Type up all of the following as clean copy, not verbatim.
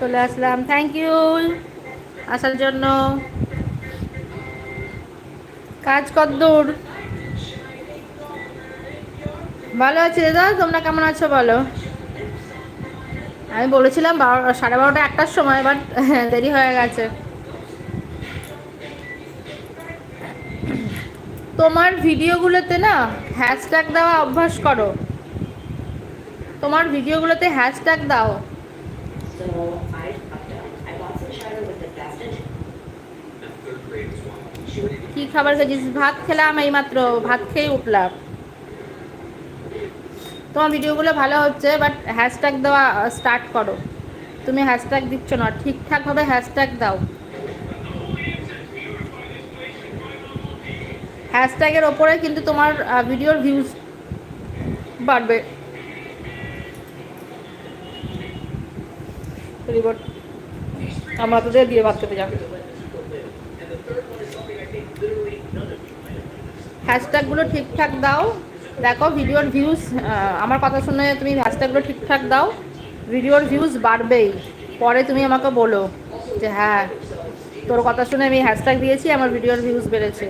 চলে আসলাম, thank you আসার জন্য। কাজ কতদূর? ভালো আছি দাদা, তোমরা কেমন আছো বলো? আমি বলেছিলাম 12:30 1টার সময়, বাট দেরি হয়ে গেছে। তোমার ভিডিওগুলোতে না হ্যাশট্যাগ দেওয়া অভ্যাস করো, তোমার ভিডিওগুলোতে হ্যাশট্যাগ দাও। কি খাবার খেয়েছিস? ভাত খেলাম, এইমাত্র ভাত খেয়ে উঠলাম। তোমার ভিডিওগুলো ভালো হচ্ছে, বাট হ্যাশট্যাগ দেওয়া স্টার্ট করো। তুমি হ্যাশট্যাগ দিচ্ছ না, ঠিকঠাকভাবে হ্যাশট্যাগ দাও। হ্যাশট্যাগের ওপরে কিন্তু তোমার ভিডিওর ভিউজ বাড়বে। রিপোর্ট আমরা তোদের দিয়ে ভাত খেতে যাবো। হ্যাশট্যাগুলো ঠিকঠাক দাও, দেখো ভিডিওর ভিউজ। আমার কথা শুনে তুমি হ্যাশট্যাগুলো ঠিকঠাক দাও, ভিডিওর ভিউজ বাড়বেই। পরে তুমি আমাকে বলো যে হ্যাঁ, তোর কথা শুনে আমি হ্যাশট্যাগ দিয়েছি, আমার ভিডিওর ভিউজ বেড়েছে।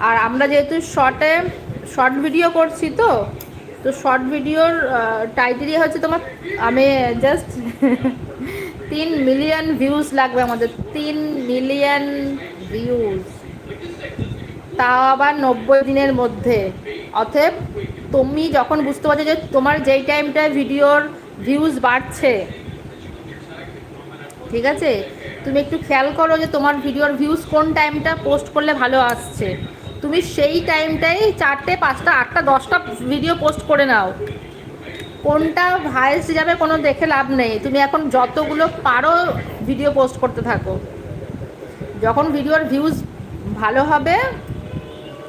আর আমরা যেহেতু শর্ট ভিডিও করছি, তো তো শর্ট ভিডিওর টাইটেলই হচ্ছে তোমার, আমি জাস্ট 3 মিলিয়ন ভিউজ লাগবে আমাদের, 3 মিলিয়ন ভিউজ, তাও আবার 90 দিনের মধ্যে। অতএব তুমি যখন বুঝতে পারছো যে তোমার যেই টাইমটায় ভিডিওর ভিউজ বাড়ছে, ঠিক আছে, তুমি একটু খেয়াল করো যে তোমার ভিডিওর ভিউজ কোন টাইমটা পোস্ট করলে ভালো আসছে। তুমি সেই টাইমটাই 4টে 5টা 8টা 10টা ভিডিও পোস্ট করে নাও। কোনটা হাইস্ট যাবে কোনো দেখে লাভ নেই, তুমি এখন যতগুলো পারো ভিডিও পোস্ট করতে থাকো। যখন ভিডিওর ভিউজ ভালো হবে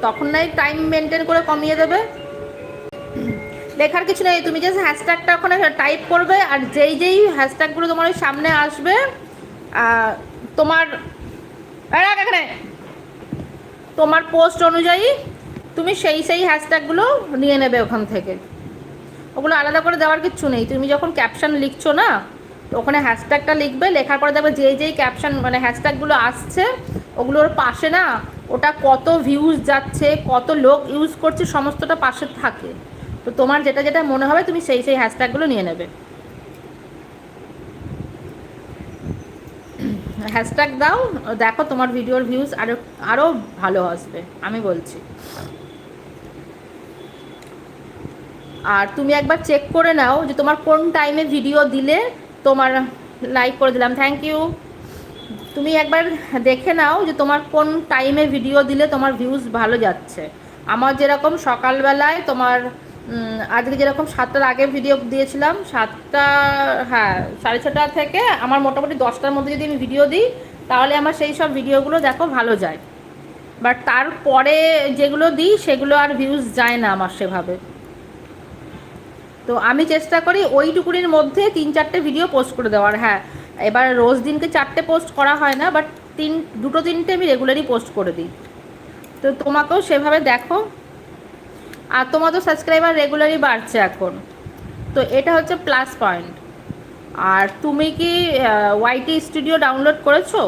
তখন নাই টাইম মেনটেন করে কমিয়ে দেবে। লেখার কিছু নেই, তুমি জাস্ট হ্যাশট্যাগটা ওখানে টাইপ করবে, আর যেই যেই হ্যাশট্যাগুলো তোমার ওই সামনে আসবে, তোমার এখানে তোমার পোস্ট অনুযায়ী তুমি সেই হ্যাশট্যাগুলো নিয়ে নেবে ওখান থেকে। ওগুলো আলাদা করে দেওয়ার কিচ্ছু নেই। তুমি যখন ক্যাপশন লিখছো না, তো ওখানে হ্যাশট্যাগটা লিখবে, লেখার পরে দেখবে যেই ক্যাপশন মানে হ্যাশট্যাগুলো আসছে, ওগুলোর পাশে না ওটা কত ভিউজ যাচ্ছে, কত লোক ইউজ করছে, সমস্তটা পাশে থাকে। তো তোমার যেটা যেটা মনে হবে তুমি সেই হ্যাশট্যাগুলো নিয়ে নেবে। হ্যাশট্যাগ দাও, দেখো তোমার ভিডিওর ভিউজ আরও ভালো আসবে, আমি বলছি। আর তুমি একবার চেক করে নাও যে তোমার কোন টাইমে ভিডিও দিলে তোমার, লাইক করে দিলাম, থ্যাংক ইউ। তুমি একবার দেখে নাও যে তোমার কোন টাইমে ভিডিও দিলে তোমার ভিউজ ভালো যাচ্ছে। আমার যেরকম সকালবেলায় তোমার আজকে যেরকম 7টার আগে ভিডিও দিয়েছিলাম, 7টা, হ্যাঁ 6:30 থেকে আমার মোটামুটি 10টার মধ্যে যদি আমি ভিডিও দিই, তাহলে আমার সেই সব ভিডিওগুলো দেখো ভালো যায়। বাট তারপরে যেগুলো দিই সেগুলো আর ভিউজ যায় না আমার সেভাবে। তো আমি চেষ্টা করি ওইটুকুনির মধ্যে 3-4টে ভিডিও পোস্ট করে দেওয়ার। হ্যাঁ, এবার রোজ দিনকে 4টে পোস্ট করা হয় না, বাট 2-3টে আমি রেগুলারই পোস্ট করে দিই। তো তোমাকেও সেভাবে দেখো। আর তোমার তো সাবস্ক্রাইবার রেগুলারই বাড়ছে এখন, তো এটা হচ্ছে প্লাস পয়েন্ট। আর তুমি কি ওয়াইটি স্টুডিও ডাউনলোড করেছো?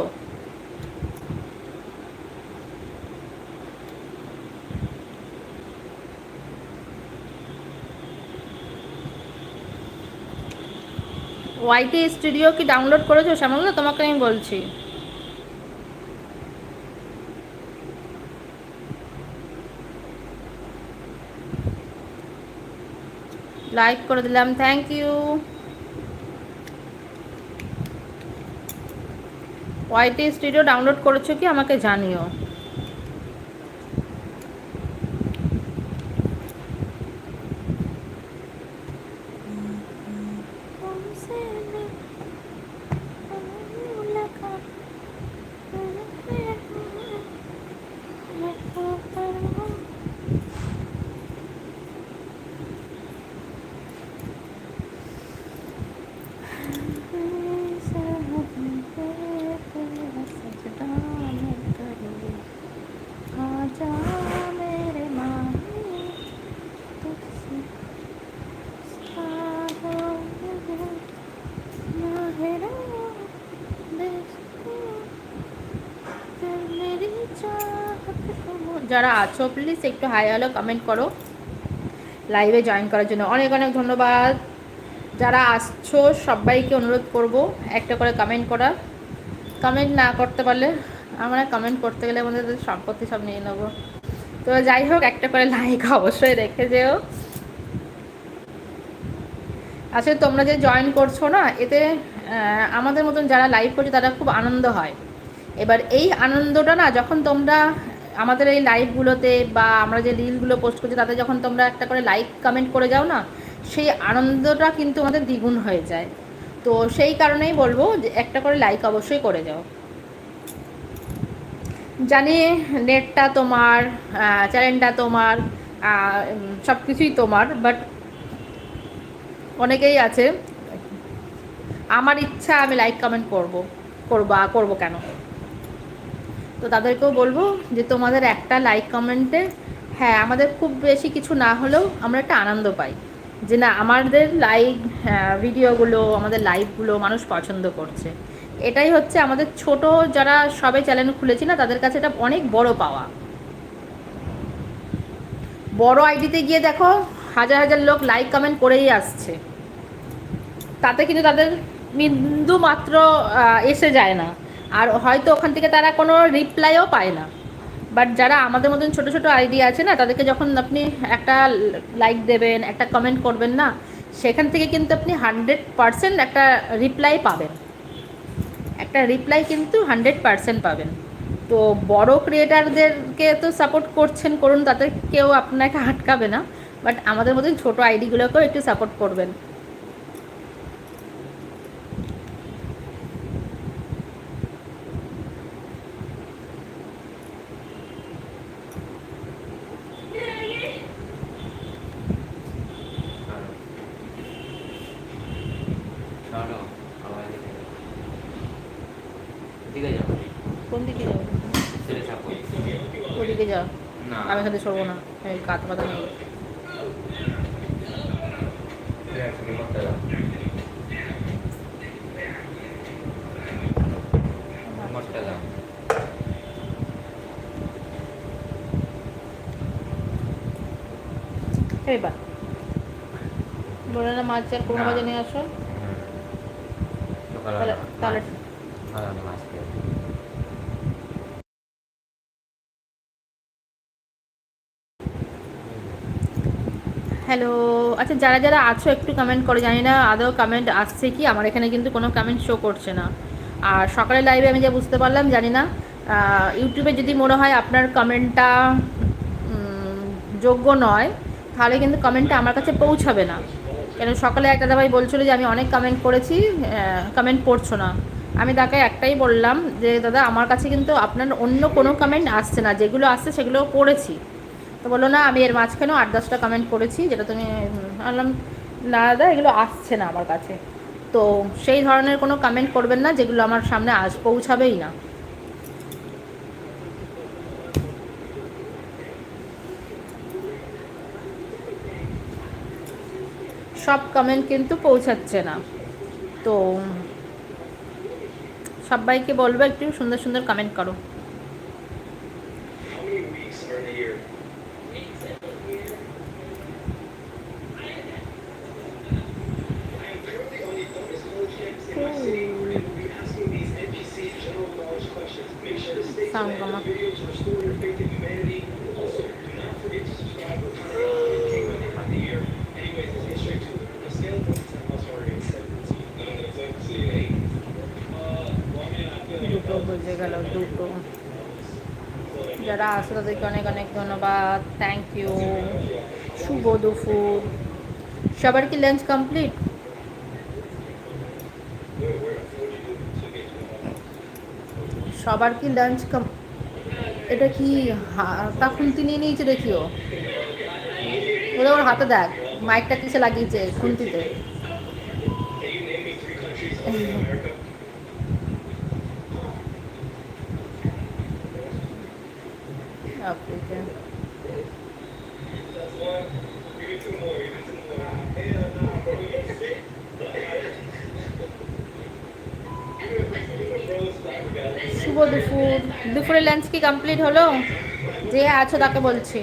ওয়াইটি স্টুডিও কি ডাউনলোড করেছো শ্যামলা? তোমাকে আমি বলছি। লাইক করে দিলাম, thank you. YT studio download করেছো কি আমাকে জানিও। যারা আছো প্লিজ একটু হাই হ্যালো কমেন্ট করো লাইভে জয়েন করার জন্য। অনেক অনেক ধন্যবাদ। যারা আসছো সবাইকে অনুরোধ করব একটা করে কমেন্ট করা। কমেন্ট না করতে পারলে আমরা কমেন্ট করতে গেলে আমাদের সম্পত্তি সব নিয়ে নেবো। তো যাই হোক, একটা করে লাইক অবশ্যই রেখে যেও। আসলে তোমরা যে জয়েন করছো না, এতে আমাদের মতন যারা লাইভ করছে তারা খুব আনন্দ হয়। এবার এই আনন্দটা না, যখন তোমরা আমাদের এই লাইভগুলোতে বা আমরা যে রিলগুলো পোস্ট করছি তাতে যখন তোমরা একটা করে লাইক কমেন্ট করে যাও না, সেই আনন্দটা কিন্তু আমাদের দ্বিগুণ হয়ে যায়। তো সেই কারণেই বলবো যে একটা করে লাইক অবশ্যই করে যাও। জানি নেটটা তোমার, চ্যানেলটা তোমার, সব কিছুই তোমার, বাট অনেকেই আছে আমার ইচ্ছা আমি লাইক কমেন্ট করবো কেন। তো তাদেরকেও বলবো যে তোমাদের একটা লাইক কমেন্টে, হ্যাঁ, আমাদের খুব বেশি কিছু না হলেও আমরা একটা আনন্দ পাই যে না, আমাদের লাইভ ভিডিওগুলো, আমাদের লাইভগুলো মানুষ পছন্দ করছে। এটাই হচ্ছে আমাদের ছোট যারা সবে চ্যানেল খুলেছি না, তাদের কাছে এটা অনেক বড় পাওয়া। বড় আইডিতে গিয়ে দেখো হাজার হাজার লোক লাইক কমেন্ট করেই আসছে, তাতে কিন্তু তাদের বিন্দু মাত্র এসে যায় না, আর হয়তো ওখান থেকে তারা কোনো রিপ্লাইও পায় না। বাট যারা আমাদের মতন ছোটো ছোটো আইডি আছে না, তাদেরকে যখন আপনি একটা লাইক দেবেন, একটা কমেন্ট করবেন না, সেখান থেকে কিন্তু আপনি 100% একটা রিপ্লাই পাবেন। একটা রিপ্লাই কিন্তু 100% পাবেন। তো বড় ক্রিয়েটারদেরকে তো সাপোর্ট করছেন, করুন, তাতে কেউ আপনাকে আটকাবে না। বাট আমাদের মতন ছোটো আইডিগুলোকেও একটু সাপোর্ট করবেন। কোন দিকে যাবো? ওদিকে যাও, আমি এখানে সরবো না, এই কাত পাতা নেই। এবার বলে না মাছ আর কোনো বাজে নিয়ে আসো, তাহলে হ্যালো। আচ্ছা, যারা যারা আছো একটু কমেন্ট করে, জানি না আদৌ কমেন্ট আসছে কি, আমার এখানে কিন্তু কোনো কমেন্ট শো করছে না। আর সকালে লাইভে আমি যা বুঝতে পারলাম, জানি না ইউটিউবে যদি মনে হয় আপনার কমেন্টটা যোগ্য নয়, তাহলে কিন্তু কমেন্টটা আমার কাছে পৌঁছাবে না। কেন সকালে এক দাদাভাই বলছিল যে আমি অনেক কমেন্ট করেছি, কমেন্ট পড়ছো না। আমি তাকে একটাই বললাম যে দাদা, আমার কাছে কিন্তু আপনার অন্য কোনো কমেন্ট আসছে না, যেগুলো আসছে সেগুলো পড়েছি। তো বললো না, আমি এর মাঝখানেও 8-10টা কমেন্ট করেছি, যেটা তুমি বললাম না দাদা, এগুলো আসছে না আমার কাছে। তো সেই ধরনের কোনো কমেন্ট করবেন না যেগুলো আমার সামনে পৌঁছাবেই না। সব কমেন্ট কিন্তু পৌঁছাচ্ছে না। তো সবাইকে বলবো একটু সুন্দর সুন্দর কমেন্ট করো। সাউন্ড দুটো বেজে গেল, দুটো। যারা আসো তাদেরকে অনেক অনেক ধন্যবাদ, থ্যাংক ইউ। শুভ দুপুর। সবার কি লাঞ্চ কমপ্লিট? সবার কি লাঞ্চ এটা কি হাতা খুন্তি নিয়ে নিয়েছে দেখিও, ওরা ওর হাতে দেখ মাইকটা কিসে লাগিয়েছে, খুন্তিতে। আফ্রিকা শুভ দুপুর। দুপুরের লাঞ্চ কি কমপ্লিট হলো? যে আছো তাকে বলছি।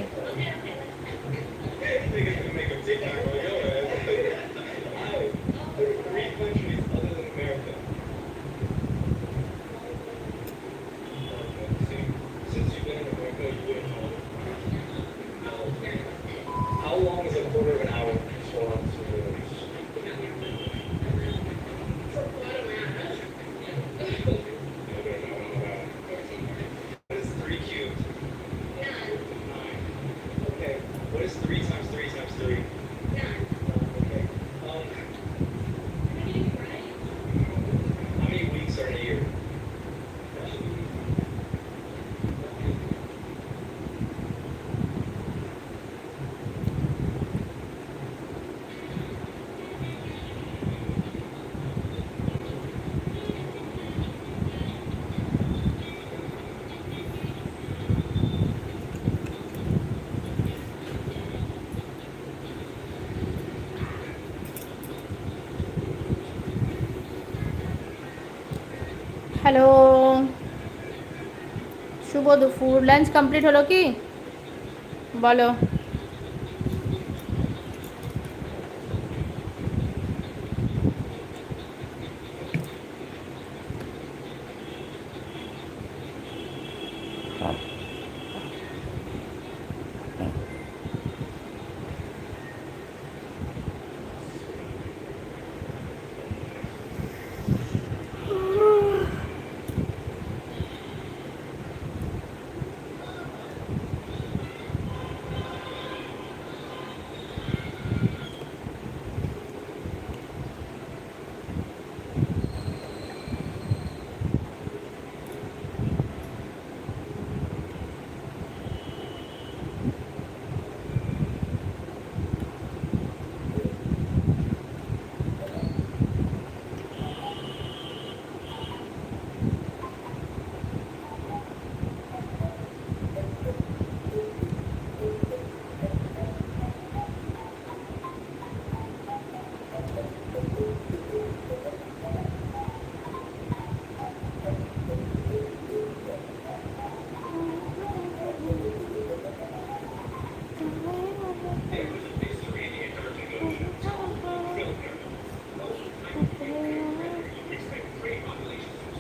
হ্যালো, শুভ দুপুর। লাঞ্চ কমপ্লিট হলো কি বলো?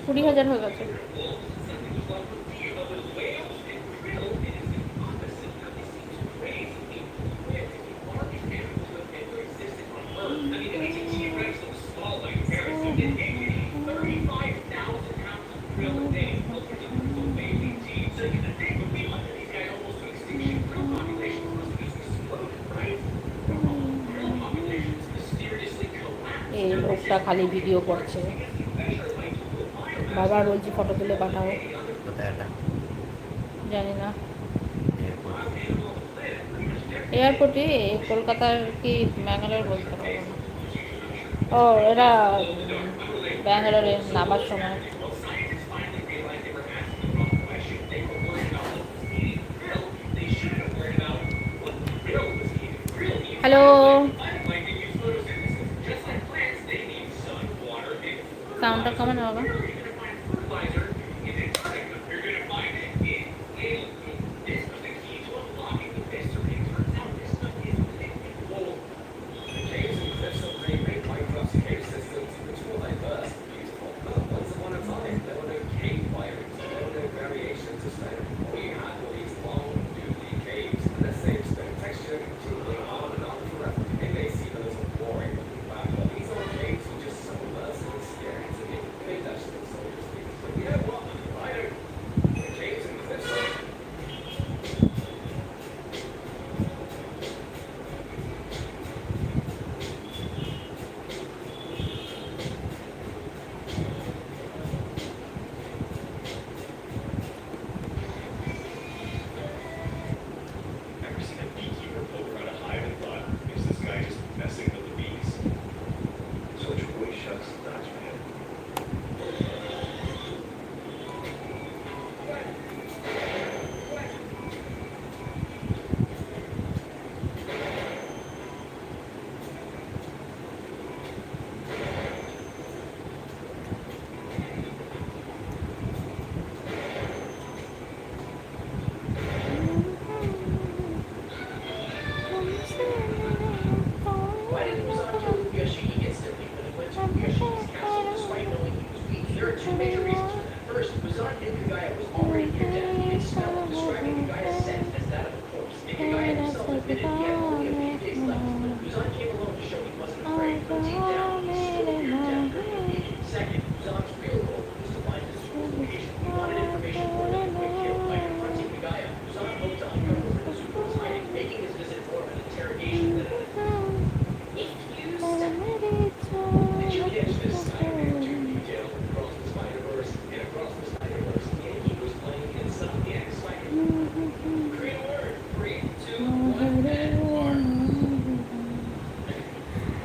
কুড়ি হাজার হয়ে গেছে। এই লোকটা খালি ভিডিও করছে, বারবার বলছি ফটো তুলে পাঠাও। জানি না, এয়ারপোর্টে কলকাতার কি ব্যাঙ্গালোর বলতে পারবো না। ও এরা ব্যাঙ্গালোরে নামার সময়। হ্যালো, সাউন্ডটা কমান বাবা।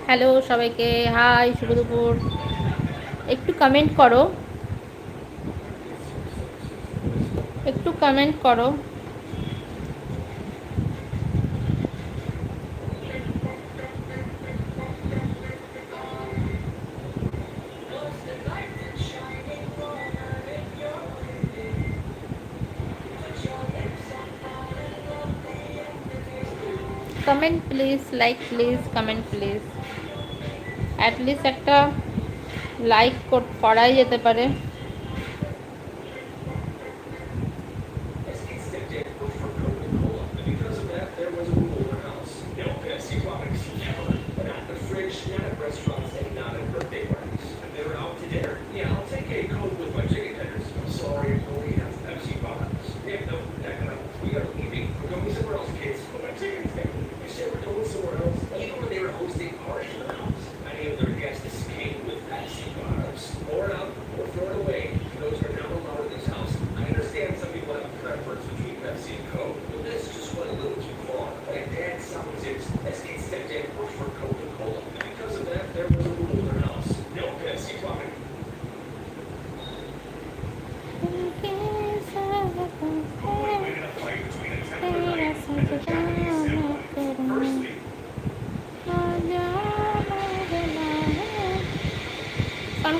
হ্যালো সবাইকে, হাই, শুভ দুপুর। একটু কমেন্ট করো, একটু কমেন্ট করো। Comment please, like please, comment please. At least একটা লাইক করাই যেতে পারে।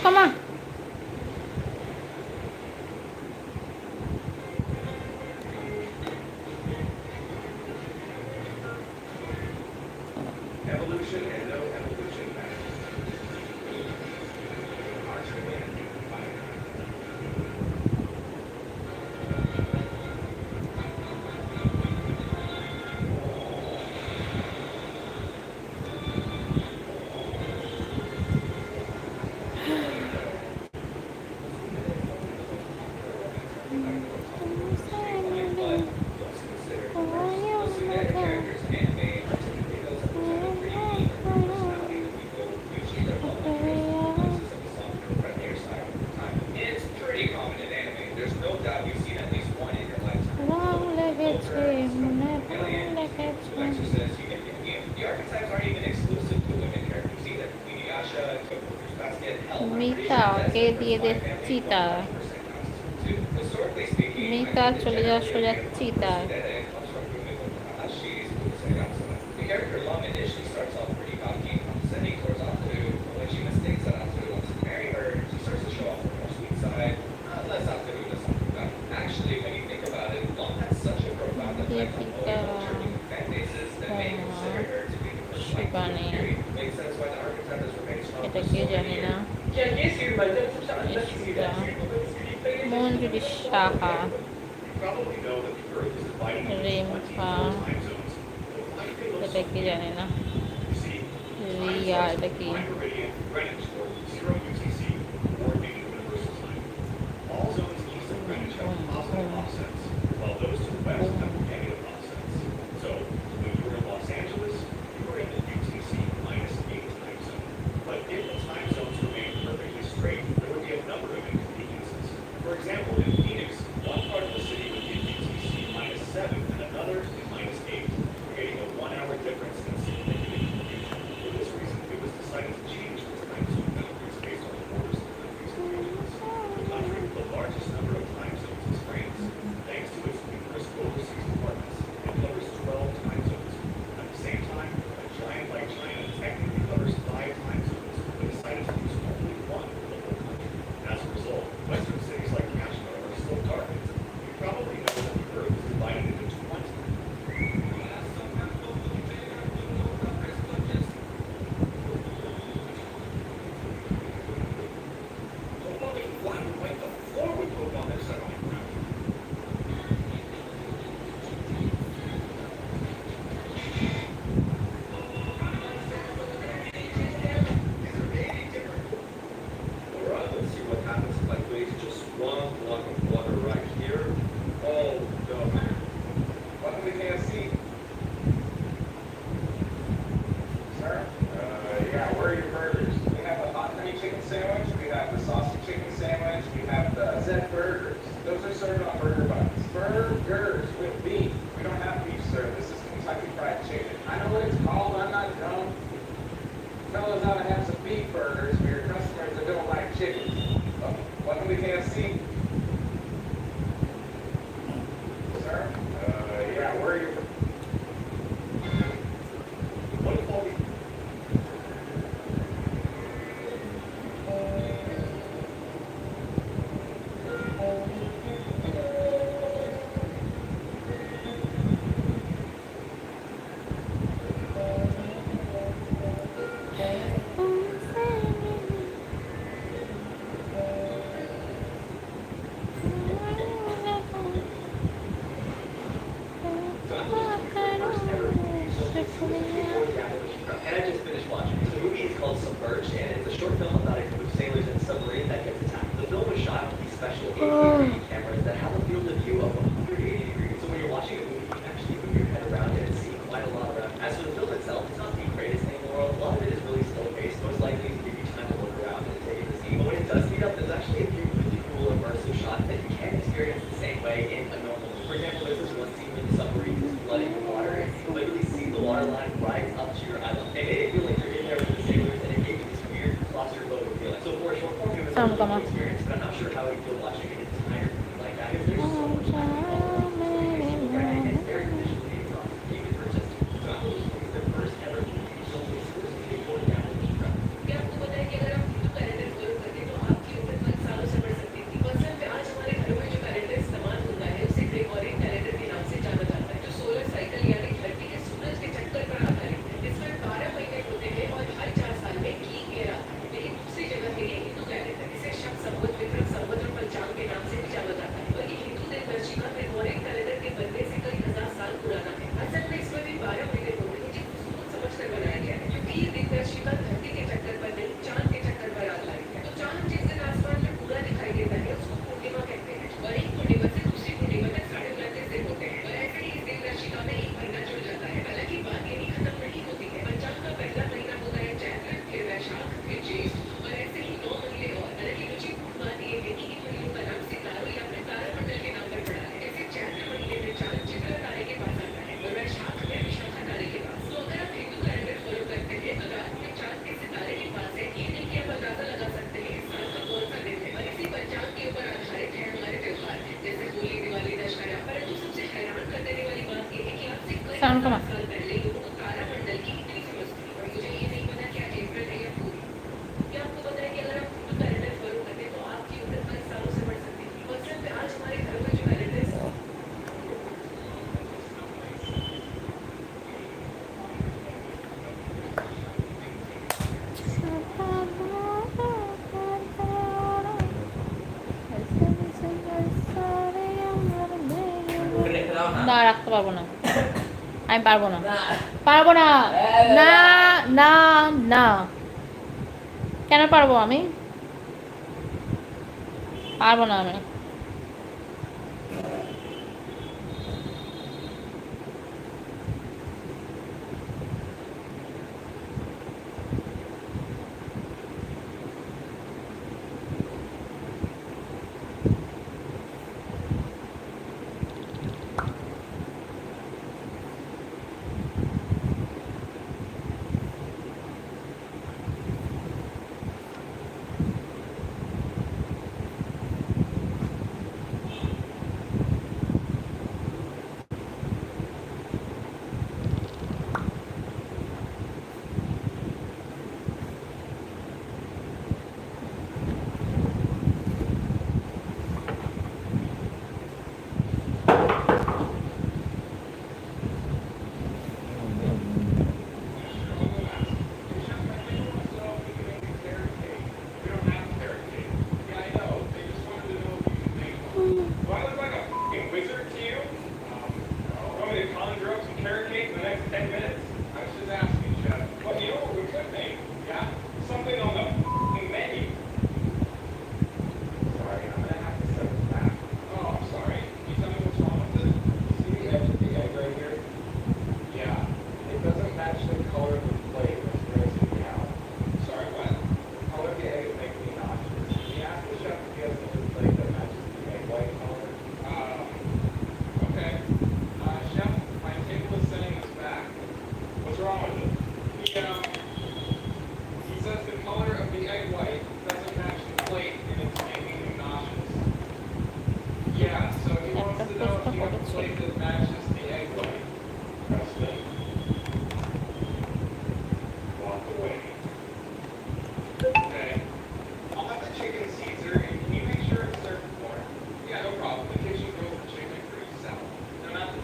কমা। মিতা কে দিয়ে দে চিতা, মিতা চলে যা সোজা চিতা। শিবানী, এটা কে জানি না। মঞ্জুরি সাহা, রিম্পা, এটা কি জানি না। রিয়া, এটা কি? Sound come on. Sound come on. না রাখতে পারবো না, আমি পারবো না, পারবো না, না না না, কেন পারবো, আমি পারবো না, আমি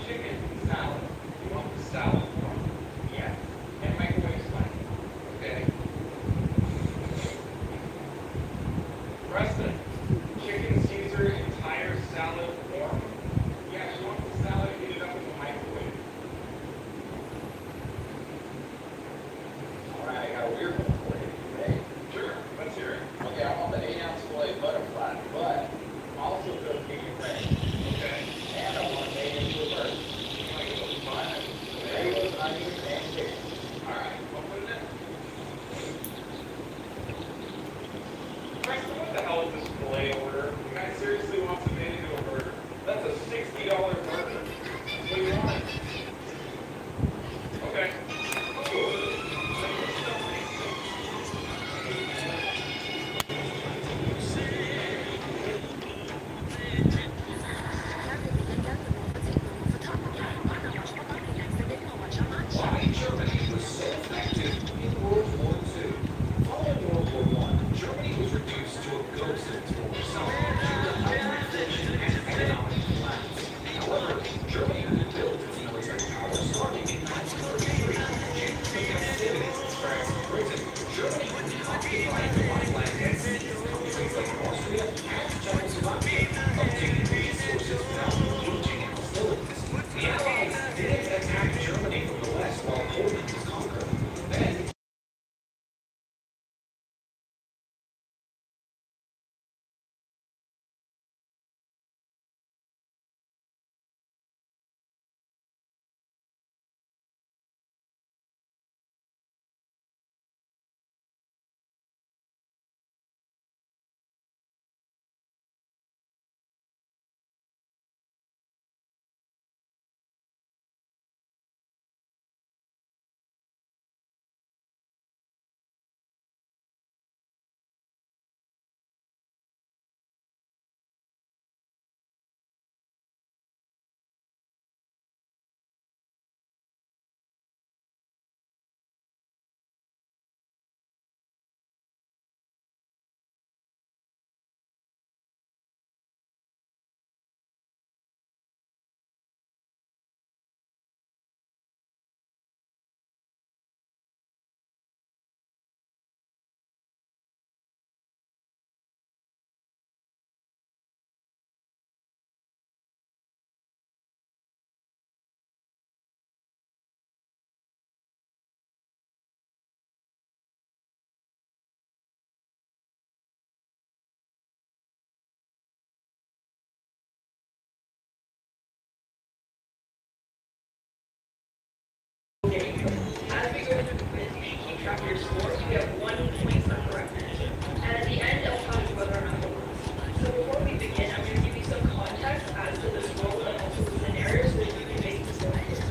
chicken salad. You want the salad form? Yes. And microwave slice. Okay. Preston, chicken Caesar entire salad form? Yeah, she wants the salad heated up in the microwave. All right, I got a weird one for you. Ready? Sure, let's hear it. Okay, I want the 8-ounce filet butterfly, but also throw medium rare. Okay. And I want it made into a burger. You want to go with fine? Potatoes, onions, and chicken. All right, I'll put it in. Preston, what the hell is this filet order? The guy seriously wants it made into a burger. That's a $60 burger. What do you want? Okay. Why Germany was so effective in World War II. Following World War I, Germany was reduced to a ghost of its former self due to hyperinflation and economic collapse. However, Germany rebuilt its military power starting in 1933. James activities in France and Britain, Germany was occupied the Rhineland and seized countries like Austria and Czechoslovakia, obtaining resources without engaging in hostilities. The Allies didn't attack Germany from the west while Poland was conquered. Then, as we go through the quiz, you should keep track of your score. You have 1 point for correct answer. And at the end, it'll tell you whether or not you lost. So before we begin, I'm going to give you some context as to this role and also the scenario so that you can make the selection.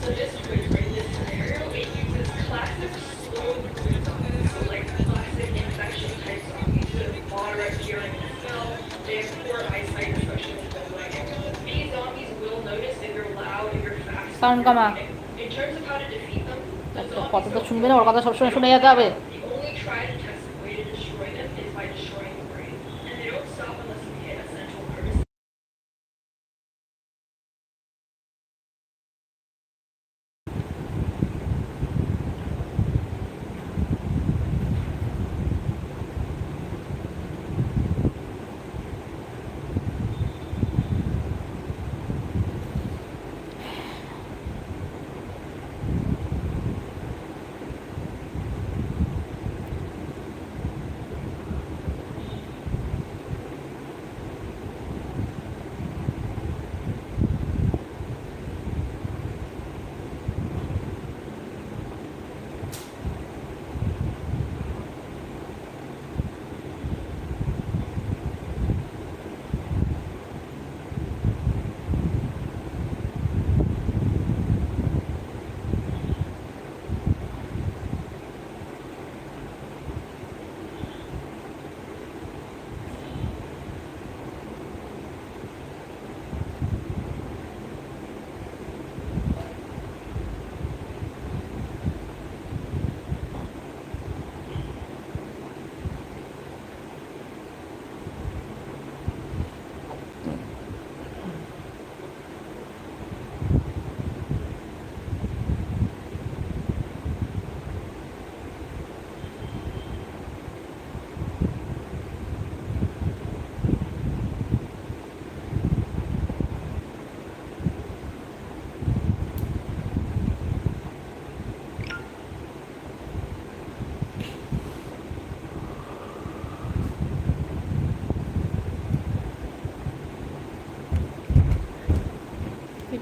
So this quiz, right, this scenario, it uses classic slow moving zombies. So like classic infection type zombies with moderate hearing and smell. They have poor eyesight, especially in the lighting. These zombies will notice if you're loud, if you're fast. Sound if you're kama. eating. In terms of how to defeat them, the কথা zombies তো don't শুনবে না, ওর কথা সবসময় শুনে যেতে হবে। the only tried and tested way to destroy them is by destroying the brain. And they don't stop unless you hit a central nervous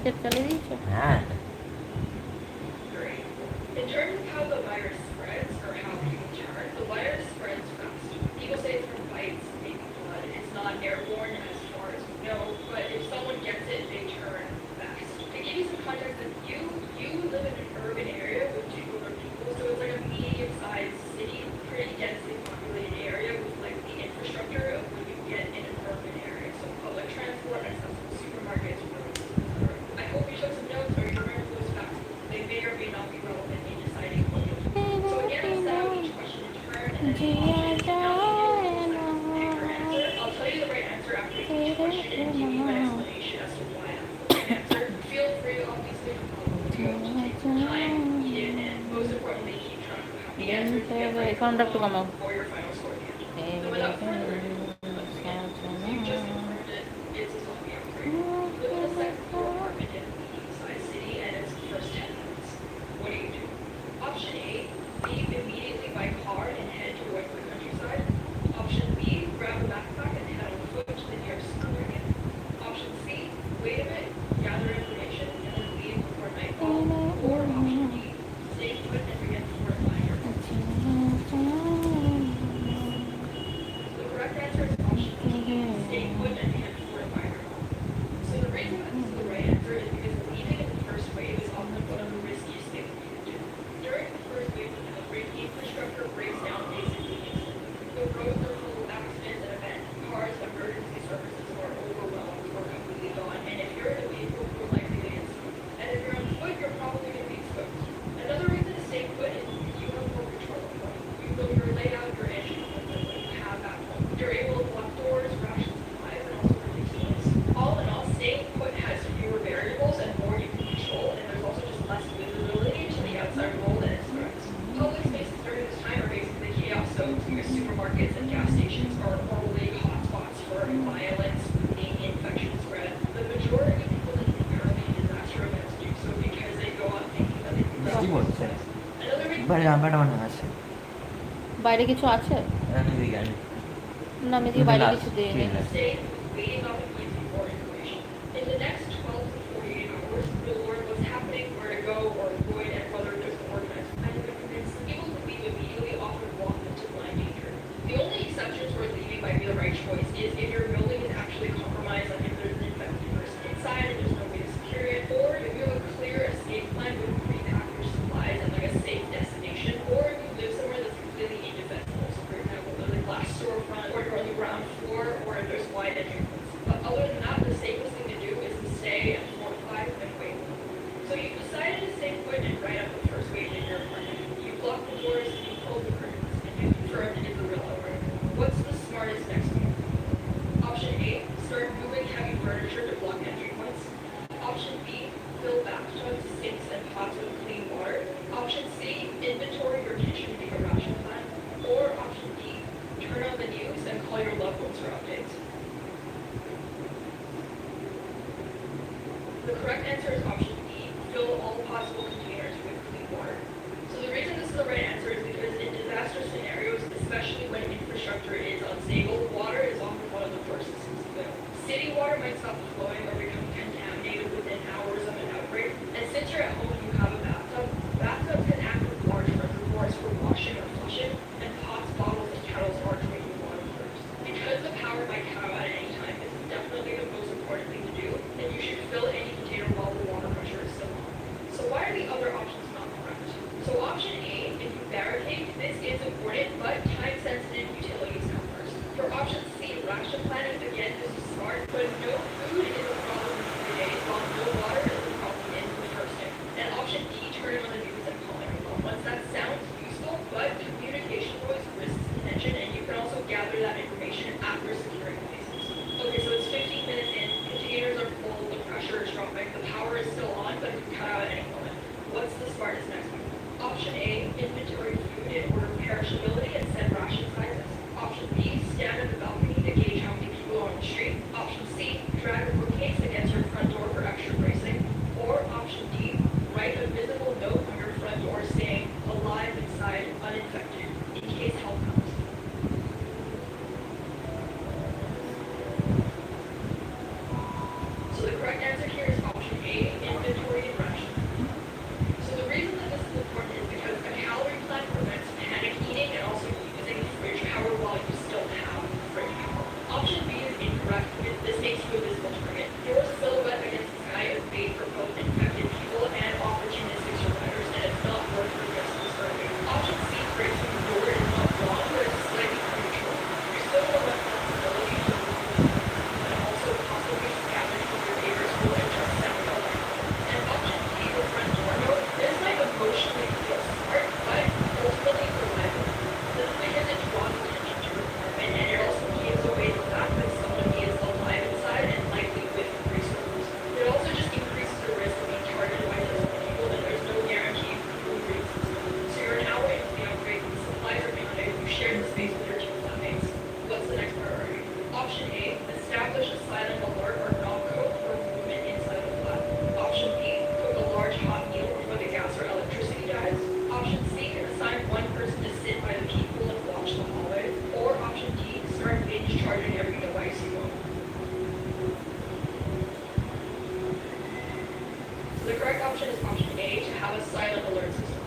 net চালিয়ে দিয়েছো? হ্যাঁ। Great. In terms of how the virus spreads or how people turn, the virus spreads fast. People say it's from bites, maybe blood. It's not airborne as far as we know, but if someone gets it, they turn fast. To give you some context, if you live in an urban area with 200 people, so it's like a medium-sized city, pretty densely populated area with like the infrastructure of what you get in an urban area. So public transport, accessible supermarkets, roads, etc. I hope you took some notes or you remember those facts. They may or may not be relevant in deciding what you'll do. So again, I'll set out each question in turn and then the options. Now, each individual has to pick your answer. I'll tell you the right answer after each question and give you an explanation as to why that's the right answer. Feel free, obviously, to follow the video to take some time, eat it, and most importantly, keep track of how the answers you get right or wrong for your final score at the end. So without further ado, let's begin. You just confirmed it. It's a zombie outbreak. You live in a second floor apartment in a medium-sized city, and it's the first 10 minutes. What do you do? Option A, leave immediately by car and head towards the countryside. Option B, grab a backpack and head on foot to the nearest supermarket. Option C, wait a bit, gather information, and then leave before nightfall. Or option D, stay put and begin fortifying your home. The correct answer is option D, stay put and begin fortifying your home. So the reason that this is the right answer is because leaving in the first wave is often one of the riskiest things you can do. During the first wave of an outbreak, the infrastructure breaks down basically instantly. The roads are full of accidents and events. Cars, emergency services are overwhelmed or completely gone. And if you're in a vehicle, you're likely to get stuck. And if you're on foot, you're probably going to be exposed. Another reason to stay put is because you have more control of home. You know your layout, your engine, what you have at home. You're able to block doors, ration supplies, and also reduce noise. All in all, staying put has fewer variables and more you can control, and there's also just less visibility to the outside world and its threats. Public spaces during this time are basically chaos, so your supermarkets and gas stations are already hotspots for violence, looting, infection spread. The majority of people in European disaster events do so because they go out thinking that they can কি বলছে? Another reason এবারে নাম্বারটা মনে আছে। বাইরে কিছু আছে? আমি দিই জানি। না, আমি দিয়ে বাইরে কিছু দিই নি। stay waiting on the keys for more information. In the next 12 to 48 hours, you'll learn what's happening, where to go or avoid, and whether there's an organized plan to convince people to leave immediately often walk into blind danger. The only exceptions where leaving might be the right choice is if your building is actually compromised, like if there's an infected person inside and there's no way to secure it, or if you have a clear escape plan with pre-packed your supplies and like a safe destination, or if you live somewhere that's completely indefensible. So for example, there's a glass storefront, or you're on the ground floor, or if there's wide entrances. But other than that, the safest thing to do is to stay and fortify and wait. So you've decided to stay put and write up the first wave in your apartment. You block the doors, you close the curtains, and you confirmed it is a real outbreak. What's the smartest next move? Option A, start moving heavy furniture to block entry points. Option B, fill bathtubs, sinks, and pots with clean water. Option C, inventory your kitchen and make a ration plan. Or option D, turn on the news and call your loved ones for updates. The correct answer is option D, fill all possible containers with clean water. So the reason this is the right answer is because in disaster scenarios, especially when infrastructure is unstable, water is often one of the first systems to fail. City water might stop flowing or become contaminated within hours of an outbreak. And since you're at home and you have a bathtub, bathtubs can act as large reservoirs for washing or flushing, and pots, bottles, and kettles are drinking water first. Because the power might cut out at any time, this is definitely the most important thing to do, and you should fill any container while the water pressure is still on. So why are the other options not correct? So option A, if you barricade, this is important, but time-sensitive utilities come first. For option C, ration planning, again, this is smart, but no food is a problem correct option is option A, to have a silent alert system.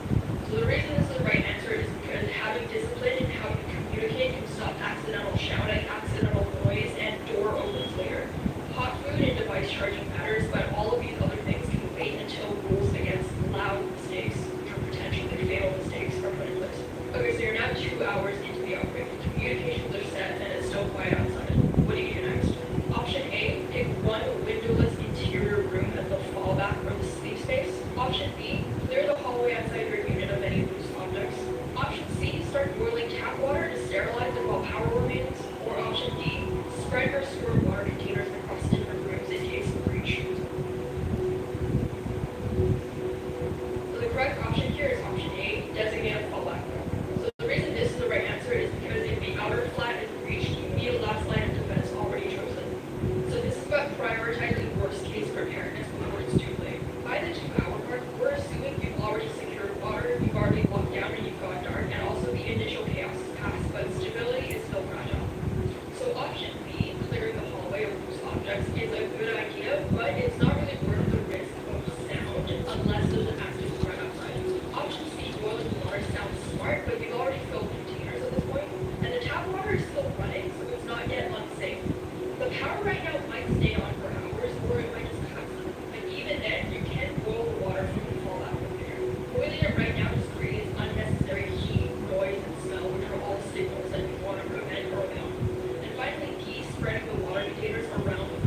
So the reason this is the right answer is because having discipline in how you communicate can stop accidental shouting, accidental noise, and door opens later. Hot food and device charging matters, but all of these other things can wait until rules against loud mistakes, which are potentially fatal mistakes, are put in place. Okay, so you're now 2 hours into the outbreak. Communications are set, and it's still quiet outside. What do you do next? Option A, pick one windowless interior room as the fallback or the sleep space. Option B, clear the hallway outside your unit of any loose objects. Option C, start boiling tap water to sterilize it while power remains. Or option D, spread or store water containers across different rooms in case of breach. So the correct option here is option A, designate a fallback room. So the reason this is the right answer is because if the outer flat is breached, you need a last line of defense already chosen. So this is about prioritizing worst case preparedness before it's too late. By the 2 hour mark, we're assuming you've already secured water, you've already locked down and you've gone dark, and also the initial chaos is past, but stability is still fragile. So option B, clearing the hallway of loose objects, is a good idea, but it's not really worth the risk of sound unless there's an active threat outside. Option C, boiling water, sounds smart, but you've already filled containers at this point, and the tap water is still running, so it's not yet unsafe. The power right now might stay on for hours, or it might just cut some. But even then, you can boil the water from the fallout container. Boiling it right now just creates unnecessary heat, noise, and smell, which are all signals that you want to prevent early on. And finally, D, spreading the water containers around the